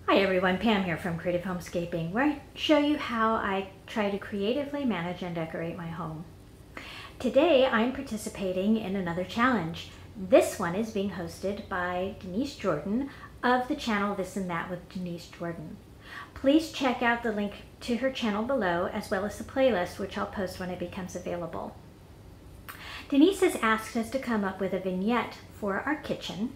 Hi everyone, Pam here from Creative Homescaping, where I show you how I try to creatively manage and decorate my home. Today I'm participating in another challenge. This one is being hosted by Denise Jordan of the channel This and That with Denise Jordan. Please check out the link to her channel below, as well as the playlist, which I'll post when it becomes available. Denise has asked us to come up with a vignette for our kitchen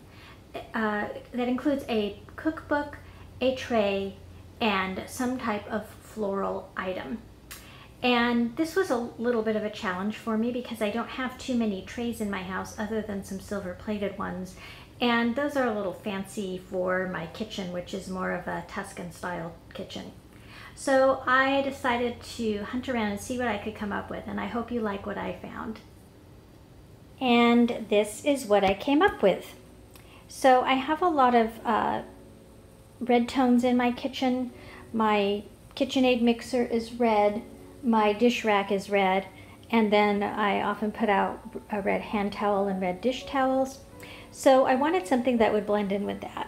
that includes a cookbook, a tray, and some type of floral item. And this was a little bit of a challenge for me because I don't have too many trays in my house other than some silver plated ones, and those are a little fancy for my kitchen, which is more of a Tuscan style kitchen. So I decided to hunt around and see what I could come up with, and I hope you like what I found. And this is what I came up with. So I have a lot of red tones in my kitchen. My KitchenAid mixer is red, my dish rack is red, and then I often put out a red hand towel and red dish towels. So I wanted something that would blend in with that.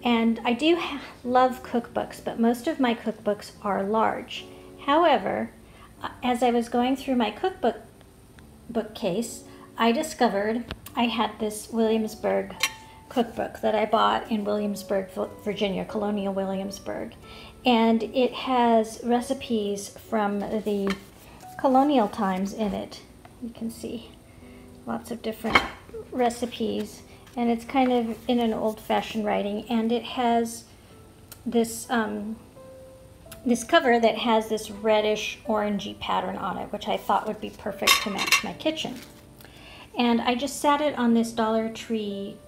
And I do love cookbooks, but most of my cookbooks are large. However, as I was going through my cookbook bookcase, I discovered I had this Williamsburg cookbook that I bought in Williamsburg, Virginia, Colonial Williamsburg. And it has recipes from the colonial times in it. You can see lots of different recipes, and it's kind of in an old-fashioned writing, and it has this this cover that has this reddish orangey pattern on it, which I thought would be perfect to match my kitchen. And I just sat it on this Dollar Tree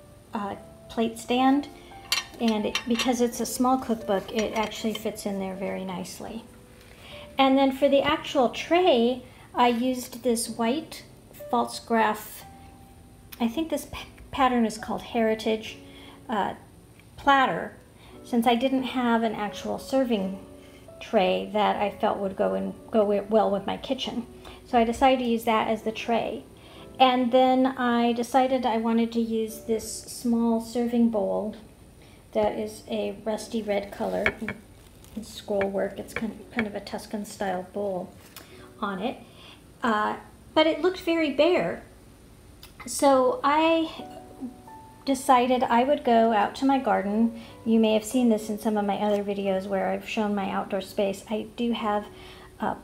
plate stand, and because it's a small cookbook, it actually fits in there very nicely. And then for the actual tray, I used this white false graph, I think this pattern is called Heritage platter, since I didn't have an actual serving tray that I felt would go well with my kitchen. So I decided to use that as the tray. And then I decided I wanted to use this small serving bowl that is a rusty red color in scroll work. It's kind of a Tuscan style bowl on it, but it looked very bare. So I decided I would go out to my garden. You may have seen this in some of my other videos where I've shown my outdoor space. I do have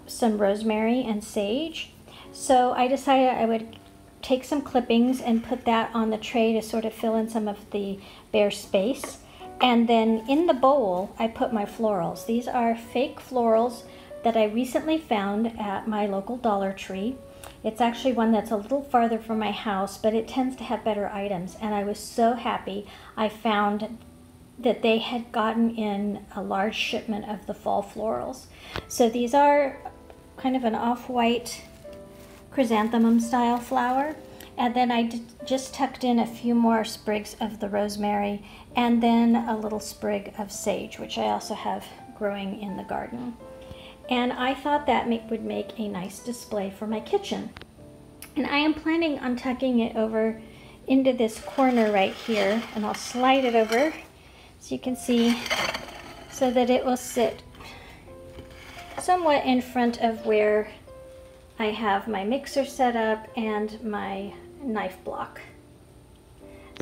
some rosemary and sage. So I decided I would take some clippings and put that on the tray to sort of fill in some of the bare space. And then in the bowl, I put my florals. These are fake florals that I recently found at my local Dollar Tree. It's actually one that's a little farther from my house, but it tends to have better items. And I was so happy I found that they had gotten in a large shipment of the fall florals. So these are kind of an off-white chrysanthemum style flower, and then I just tucked in a few more sprigs of the rosemary, and then a little sprig of sage, which I also have growing in the garden. And I thought that would make a nice display for my kitchen. And I am planning on tucking it over into this corner right here, and I'll slide it over so you can see, so that it will sit somewhat in front of where I have my mixer set up and my knife block.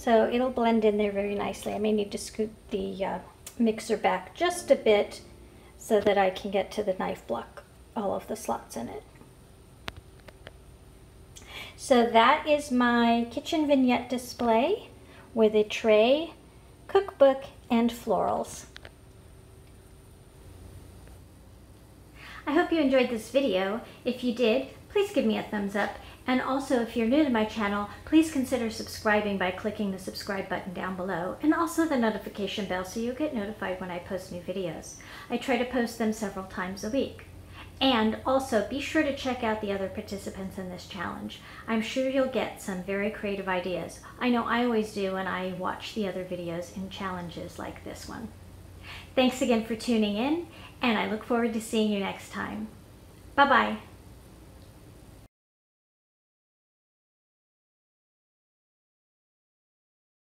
So it'll blend in there very nicely. I may need to scoot the mixer back just a bit so that I can get to the knife block, all of the slots in it. So that is my kitchen vignette display with a tray, cookbook, and florals. I hope you enjoyed this video. If you did, please give me a thumbs up. And also, if you're new to my channel, please consider subscribing by clicking the subscribe button down below, and also the notification bell so you'll get notified when I post new videos. I try to post them several times a week. And also, be sure to check out the other participants in this challenge. I'm sure you'll get some very creative ideas. I know I always do when I watch the other videos in challenges like this one. Thanks again for tuning in, and I look forward to seeing you next time. Bye-bye.